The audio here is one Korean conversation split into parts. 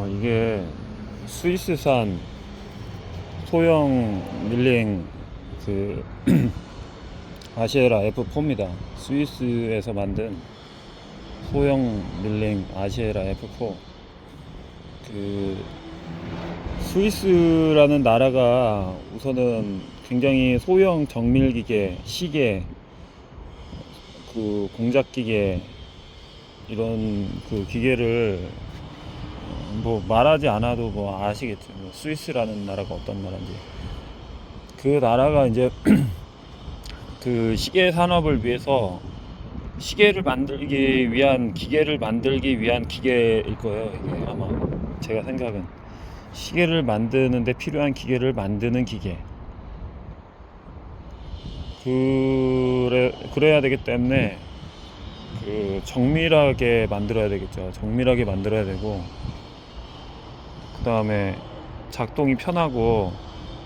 이게 스위스산 소형 밀링 그 아시에라 F4입니다. 스위스에서 만든 소형 밀링 아시에라 F4. 그 스위스라는 나라가 우선은 굉장히 소형 정밀기계, 시계, 그 공작기계 이런 그 기계를 뭐 말하지 않아도 뭐 아시겠죠. 뭐 스위스라는 나라가 어떤 나라인지. 그 나라가 이제 그 시계 산업을 위해서 시계를 만들기 위한 기계를 만들기 위한 기계일 거예요. 이게 아마 제가 생각은 시계를 만드는데 필요한 기계를 만드는 기계. 그래야 되기 때문에 그 정밀하게 만들어야 되겠죠. 정밀하게 만들어야 되고, 그 다음에 작동이 편하고,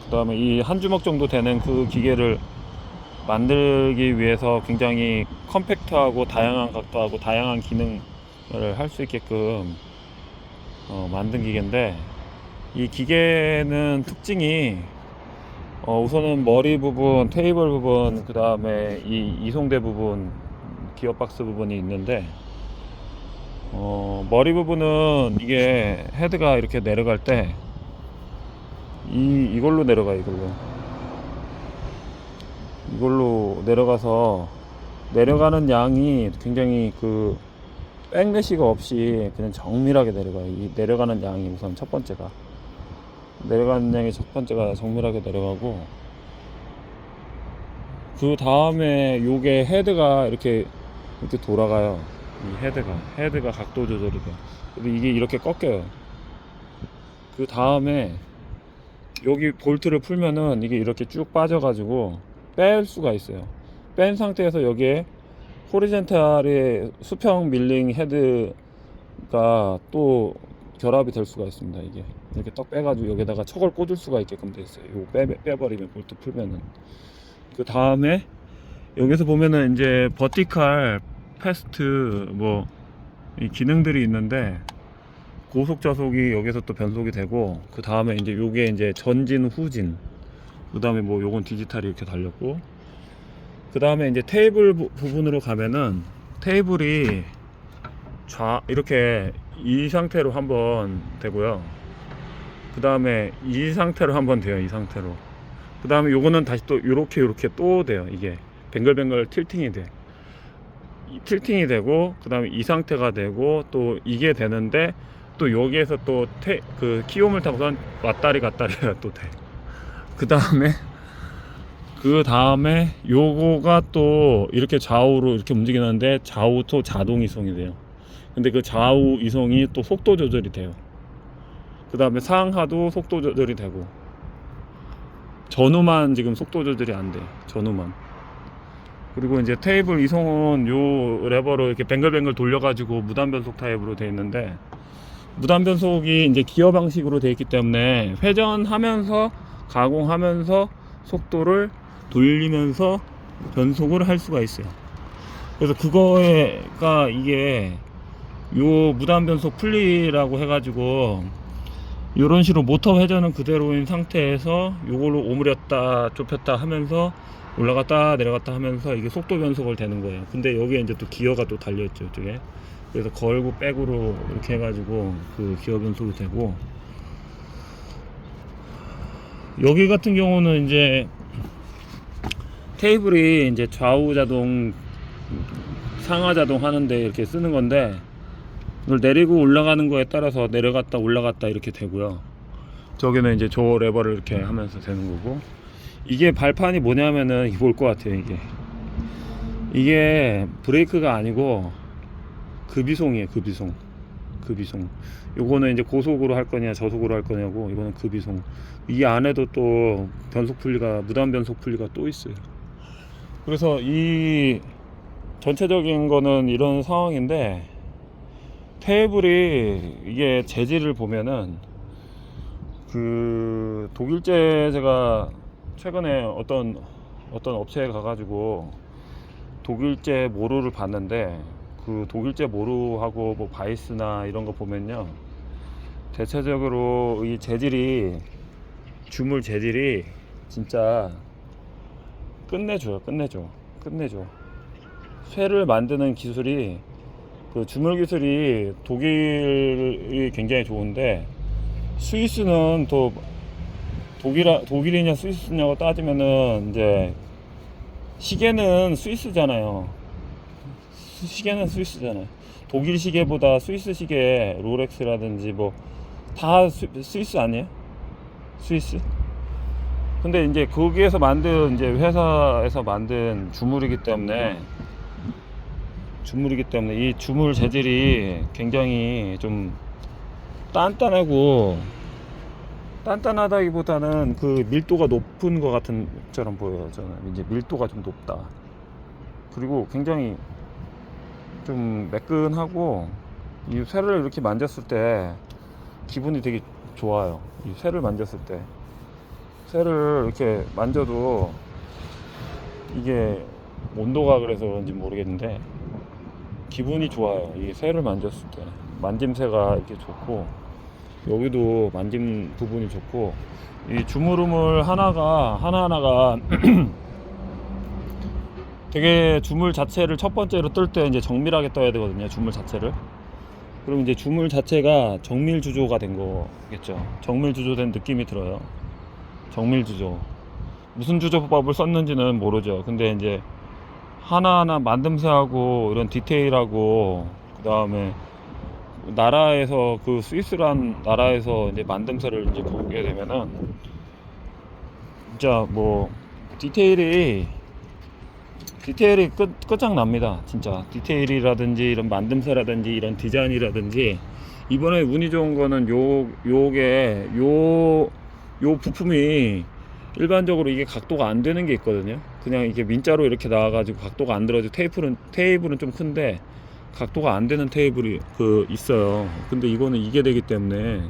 그 다음에 이 한 주먹 정도 되는 그 기계를 만들기 위해서 굉장히 컴팩트하고 다양한 각도하고 다양한 기능을 할 수 있게끔 만든 기계인데, 이 기계는 특징이 우선은 머리 부분, 테이블 부분, 그 다음에 이 이송대 부분, 기어박스 부분이 있는데, 머리 부분은 이게 헤드가 이렇게 내려갈 때 이걸로 내려가. 이걸로 내려가서 내려가는 양이 굉장히 그 백래시가 없이 그냥 정밀하게 내려가요. 이 내려가는 양이 우선 첫 번째가 정밀하게 내려가고, 그 다음에 요게 헤드가 이렇게 돌아가요. 이 헤드가 각도 조절이 돼. 근데 이게 이렇게 꺾여요. 그 다음에 여기 볼트를 풀면은 이게 이렇게 쭉 빠져가지고 뺄 수가 있어요. 뺀 상태에서 여기에 호리젠탈의 수평 밀링 헤드가 또 결합이 될 수가 있습니다. 이게 이렇게 떡 빼가지고 여기다가 척을 꽂을 수가 있게끔 돼 있어요. 이거 빼버리면, 볼트 풀면은. 그 다음에 여기서 보면은 이제 버티칼 패스트 뭐 이 기능들이 있는데, 고속 저속이 여기서 또 변속이 되고, 그 다음에 이제 요게 이제 전진 후진, 그 다음에 뭐 요건 디지털이 이렇게 달렸고, 그 다음에 이제 테이블 부분으로 가면은 테이블이 이렇게 이 상태로 한번 되고요. 그 다음에 이 상태로 한번 돼요. 이 상태로. 그 다음에 요거는 다시 또 요렇게 또 돼요. 이게 뱅글뱅글 틸팅이 돼. 틸팅이 되고, 그 다음에 이 상태가 되고, 또 이게 되는데, 또 여기에서 또 그 키움을 타고선 왔다리 갔다리가 또 돼. 그 다음에 요거가 또 이렇게 좌우로 이렇게 움직이는데, 좌우 또 자동 이송이 돼요. 근데 그 좌우 이송이 또 속도 조절이 돼요. 그 다음에 상하도 속도 조절이 되고, 전후만 지금 속도 조절이 안 돼요. 전후만. 그리고 이제 테이블 이송은 요 레버로 이렇게 뱅글뱅글 돌려가지고 무단 변속 타입으로 되어 있는데, 무단 변속이 이제 기어 방식으로 되어 있기 때문에 회전하면서 가공하면서 속도를 돌리면서 변속을 할 수가 있어요. 그래서 그거가 이게 요 무단 변속 풀리라고 해가지고 요런 식으로 모터 회전은 그대로인 상태에서 요걸로 오므렸다 좁혔다 하면서 올라갔다 내려갔다 하면서 이게 속도 변속을 되는 거예요. 근데 여기에 이제 또 기어가 또 달려있죠, 이쪽에. 그래서 걸고 백으로 이렇게 해가지고 그 기어 변속이 되고, 여기 같은 경우는 이제 테이블이 이제 좌우 자동, 상하 자동 하는데 이렇게 쓰는 건데, 이걸 내리고 올라가는 거에 따라서 내려갔다 올라갔다 이렇게 되고요. 저기는 이제 저 레버를 이렇게 하면서 되는 거고, 이게 발판이 뭐냐면은 이걸 것 같아요. 이게 브레이크가 아니고 급이송이에요. 급이송. 요거는 이제 고속으로 할 거냐 저속으로 할 거냐고, 이거는 급이송. 이 안에도 또 변속 풀리가, 무단 변속 풀리가 또 있어요. 그래서 이 전체적인 거는 이런 상황인데, 테이블이 이게 재질을 보면은 그 독일제, 제가 최근에 어떤 업체에 가가지고 독일제 모루를 봤는데, 그 독일제 모루하고 뭐 바이스나 이런 거 보면요, 대체적으로 이 재질이, 주물 재질이 진짜 끝내줘요. 끝내줘. 쇠를 만드는 기술이, 그 주물 기술이 독일이 굉장히 좋은데, 스위스는 또 독일이냐 스위스냐고 따지면은 이제 시계는 스위스잖아요. 시계는 스위스잖아요. 독일 시계보다 스위스 시계, 롤렉스라든지 뭐 다 스위스 아니에요? 스위스? 근데 이제 거기에서 만든, 이제 회사에서 만든 주물이기 때문에 이 주물 재질이 굉장히 좀 단단하다기보다는 그 밀도가 높은 것 같은 것처럼 보여요. 저는 이제 밀도가 좀 높다. 그리고 굉장히 좀 매끈하고, 이 쇠를 이렇게 만졌을 때 기분이 되게 좋아요. 이 쇠를 만졌을 때, 쇠를 이렇게 만져도 이게 온도가 그래서 그런지 모르겠는데 기분이 좋아요. 이 쇠를 만졌을 때 만짐새가 이렇게 좋고, 여기도 만짐 부분이 좋고, 이 주물음을 하나하나가 되게 주물 자체를 첫 번째로 뜰 때 이제 정밀하게 떠야 되거든요. 주물 자체를. 그럼 이제 주물 자체가 정밀 주조가 된 거겠죠. 정밀 주조된 느낌이 들어요. 정밀 주조. 무슨 주조법을 썼는지는 모르죠. 근데 이제 하나하나 만듦새하고 이런 디테일하고, 그 다음에 나라에서, 그 스위스란 나라에서 이제 만듦새를 이제 보게 되면은 진짜 뭐 디테일이 끝장납니다. 진짜 디테일이라든지 이런 만듦새라든지 이런 디자인이라든지. 이번에 운이 좋은 거는 요 부품이 일반적으로 이게 각도가 안 되는 게 있거든요. 그냥 이게 민자로 이렇게 나와가지고 각도가 안 들어져. 테이블은 좀 큰데 각도가 안 되는 테이블이 있어요. 근데 이거는 이게 되기 때문에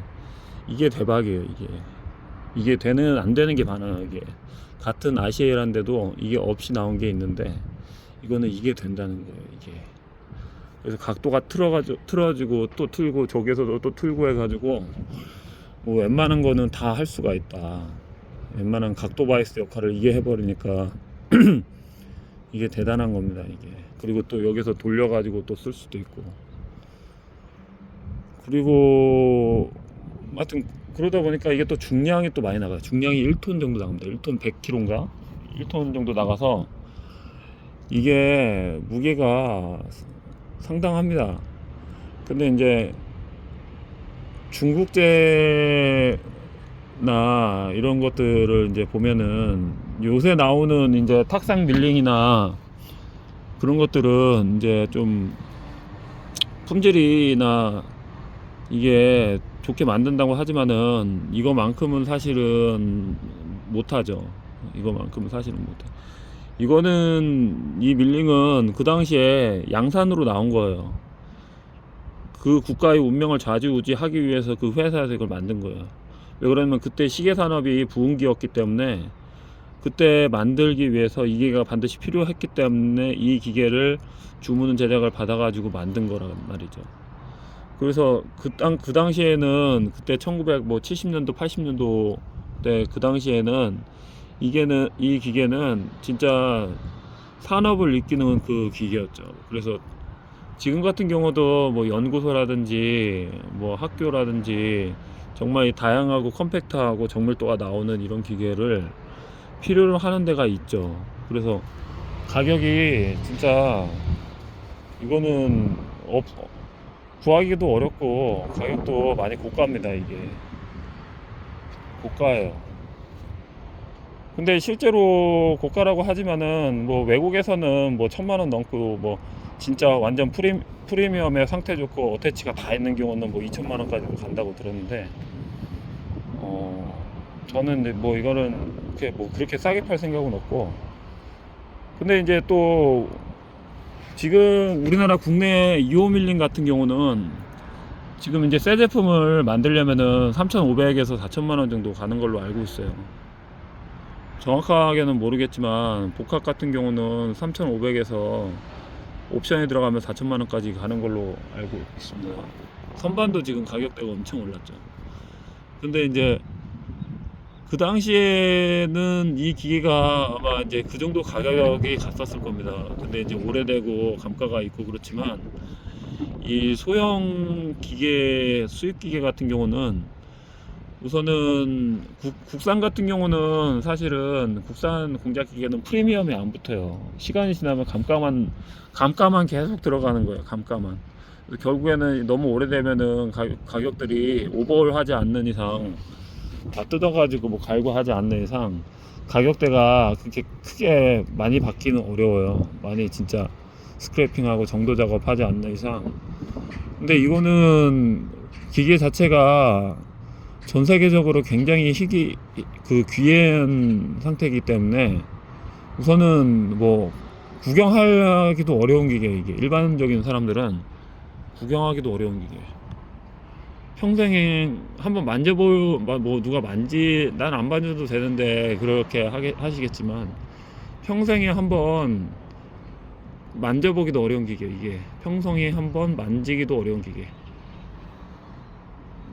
이게 대박이에요. 이게 되는, 안 되는 게 많아요. 이게 같은 아시에란데도 이게 없이 나온 게 있는데, 이거는 이게 된다는 거예요. 이게 그래서 각도가 틀어지고 또 틀고, 저기서도 또 틀고 해가지고 뭐 웬만한 거는 다 할 수가 있다. 웬만한 각도 바이스 역할을 이게 해버리니까 이게 대단한 겁니다. 이게. 그리고 또 여기서 돌려가지고 또 쓸 수도 있고. 그리고 하여튼 그러다 보니까 이게 또 중량이 또 많이 나가요. 중량이 1톤 정도 나갑니다. 1톤 100kg인가? 1톤 정도 나가서 이게 무게가 상당합니다. 근데 이제 중국제나 이런 것들을 이제 보면은, 요새 나오는 이제 탁상 밀링이나 그런 것들은 이제 좀 품질이나 이게 좋게 만든다고 하지만은 이거만큼은 사실은 못하죠. 이거만큼은 사실은 못해. 이거는, 이 밀링은 그 당시에 양산으로 나온 거예요. 그 국가의 운명을 좌지우지하기 위해서 그 회사에서 이걸 만든 거예요. 왜 그러냐면 그때 시계 산업이 부흥기였기 때문에, 그때 만들기 위해서 이 기계가 반드시 필요했기 때문에 이 기계를 주문 제작을 받아가지고 만든 거란 말이죠. 그래서 그 당시에는, 그때 1970년도 80년도 때 그 당시에는 이 기계는 진짜 산업을 이끄는 그 기계였죠. 그래서 지금 같은 경우도 뭐 연구소라든지 뭐 학교라든지 정말 다양하고 컴팩트하고 정밀도가 나오는 이런 기계를 필요로 하는 데가 있죠. 그래서 가격이 진짜, 이거는 구하기도 어렵고 가격도 많이 고가입니다. 이게 고가예요. 근데 실제로 고가라고 하지만은, 뭐 외국에서는 뭐 1000만원 넘고, 뭐 진짜 완전 프리미엄의 상태 좋고 어태치가 다 있는 경우는 뭐 2000만원까지도 간다고 들었는데, 저는 뭐 이거는 그렇게 싸게 팔 생각은 없고. 근데 이제 또 지금 우리나라 국내 2호 밀링 같은 경우는 지금 이제 새 제품을 만들려면은 3,500에서 4,000만원 정도 가는 걸로 알고 있어요. 정확하게는 모르겠지만 복합 같은 경우는 3,500에서 옵션이 들어가면 4,000만원까지 가는 걸로 알고 있습니다. 선반도 지금 가격대가 엄청 올랐죠. 근데 이제 그 당시에는 이 기계가 아마 이제 그 정도 가격이 갔었을 겁니다. 근데 이제 오래되고 감가가 있고 그렇지만 이 소형 기계, 수입 기계 같은 경우는 우선은 국산 같은 경우는 사실은 국산 공작 기계는 프리미엄이 안 붙어요. 시간이 지나면 감가만 계속 들어가는 거예요. 감가만. 그래서 결국에는 너무 오래되면은 가격들이 오버홀하지 않는 이상, 다 뜯어가지고 뭐 갈고 하지 않는 이상 가격대가 그렇게 크게 많이 받기는 어려워요. 많이 진짜 스크래핑하고 정도 작업하지 않는 이상. 근데 이거는 기계 자체가 전 세계적으로 굉장히 귀한 상태이기 때문에 우선은 뭐 구경하기도 어려운 기계, 이게 일반적인 사람들은 구경하기도 어려운 기계. 평생에 한번 뭐 누가 난 안 만져도 되는데 그렇게 하시겠지만 평생에 한번 만져보기도 어려운 기계, 이게 평생에 한번 만지기도 어려운 기계.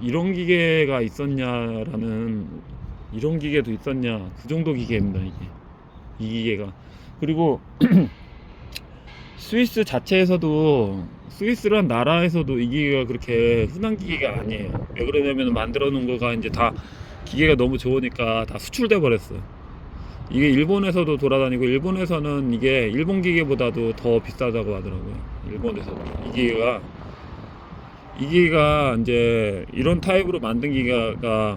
이런 기계가 있었냐라는, 이런 기계도 있었냐, 그 정도 기계입니다, 이 기계가. 그리고 스위스 자체에서도, 스위스란 나라에서도 이 기계가 그렇게 흔한 기계가 아니에요. 왜 그러냐면 만들어 놓은 거가 이제 다 기계가 너무 좋으니까 다 수출돼 버렸어. 이게 일본에서도 돌아다니고, 일본에서는 이게 일본 기계보다도 더 비싸다고 하더라고요. 일본에서도 이 기계가 이제 이런 타입으로 만든 기계가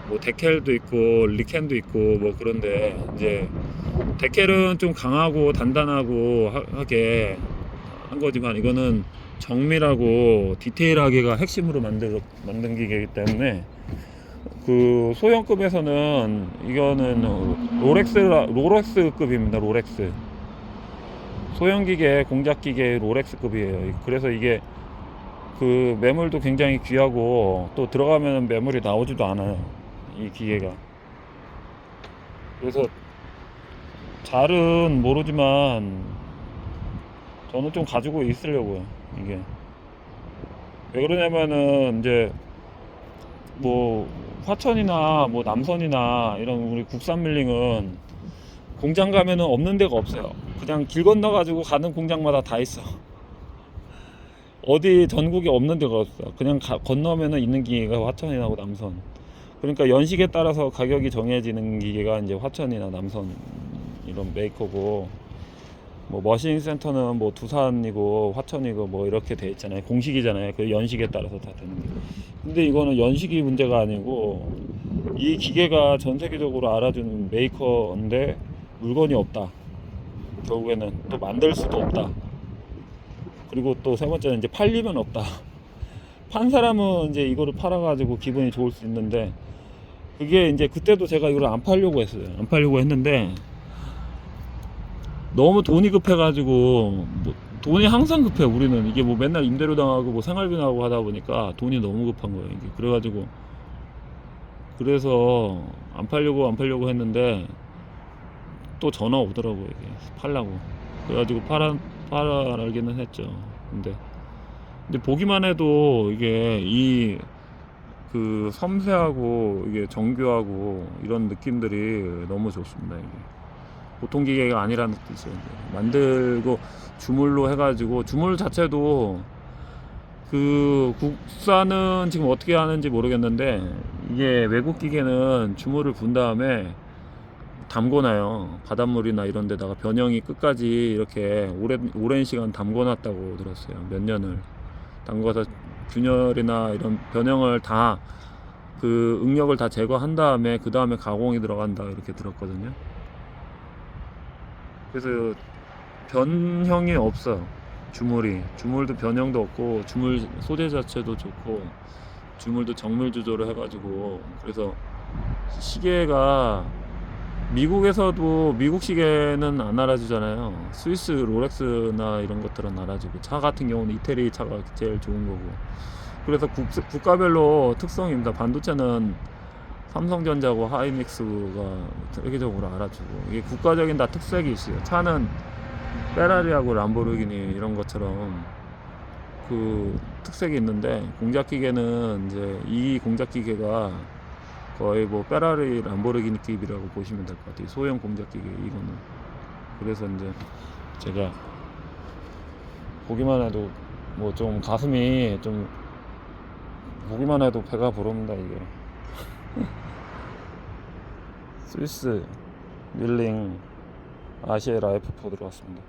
뭐 데켈도 있고 리켄도 있고 뭐 그런데, 이제 데켈은 좀 강하고 단단하고 하게 한 거지만 이거는 정밀하고 디테일하게가 핵심으로 만든 기계이기 때문에 그 소형급에서는 이거는 롤렉스급입니다. 롤렉스 소형 기계, 공작 기계 롤렉스급이에요. 그래서 이게 그 매물도 굉장히 귀하고, 또 들어가면 매물이 나오지도 않아요, 이 기계가. 그래서 잘은 모르지만 저는 좀 가지고 있으려고요, 이게. 왜 그러냐면은 이제 뭐 화천이나 뭐 남선이나 이런 우리 국산 밀링은 공장 가면은 없는 데가 없어요. 그냥 길 건너 가지고 가는 공장마다 다 있어. 어디 전국에 없는 데가 없어. 그냥 건너면은 있는 기계가 화천이나 남선. 그러니까 연식에 따라서 가격이 정해지는 기계가 이제 화천이나 남선 이런 메이커고, 뭐 머신 센터는 뭐 두산이고 화천이고 뭐 이렇게 돼 있잖아요. 공식이잖아요. 그 연식에 따라서 다 되는 게. 근데 이거는 연식이 문제가 아니고 이 기계가 전 세계적으로 알아주는 메이커인데 물건이 없다. 결국에는 또 만들 수도 없다. 그리고 또 세 번째는 이제 팔리면 없다. 판 사람은 이제 이거를 팔아가지고 기분이 좋을 수 있는데, 그게 이제 그때도 제가 이걸 안 팔려고 했어요. 안 팔려고 했는데 너무 돈이 급해가지고, 뭐 돈이 항상 급해. 우리는 이게 뭐 맨날 임대료 당하고 뭐 생활비 나고 하다 보니까 돈이 너무 급한 거예요, 이게. 그래가지고 그래서 안 팔려고 했는데 또 전화 오더라고요, 이게 팔라고. 그래가지고 팔아라기는 했죠. 근데 보기만 해도 이게 그 섬세하고 이게 정교하고 이런 느낌들이 너무 좋습니다. 이게 보통 기계가 아니라는 뜻이에요. 만들고 주물로 해가지고, 주물 자체도 그 국산은 지금 어떻게 하는지 모르겠는데, 이게 외국 기계는 주물을 분 다음에 담궈놔요. 바닷물이나 이런 데다가 변형이 끝까지 이렇게 오랜 시간 담궈놨다고 들었어요. 몇 년을 담궈서 균열이나 이런 변형을 다, 그 응력을 다 제거한 다음에 그 다음에 가공이 들어간다 이렇게 들었거든요. 그래서 변형이 없어요. 주물도 변형도 없고, 주물 소재 자체도 좋고, 주물도 정밀 조절을 해가지고. 그래서 시계가 미국에서도, 미국 시계는 안 알아주잖아요. 스위스 롤렉스나 이런 것들은 알아주고, 차 같은 경우는 이태리 차가 제일 좋은 거고. 그래서 국가별로 특성입니다. 반도체는 삼성전자고 하이닉스가 세계적으로 알아주고, 이게 국가적인 다 특색이 있어요. 차는 페라리하고 람보르기니 이런 것처럼 그 특색이 있는데, 공작 기계는 이제 이 공작 기계가 거의 뭐 페라리 람보르기니급이라고 보시면 될 것 같아요. 소형 공작 기계 이거는. 그래서 이제 제가 보기만 해도 뭐 좀 가슴이 좀 보기만 해도 배가 부릅니다 이게. 스위스 밀링 아시에라 F4 들어왔습니다.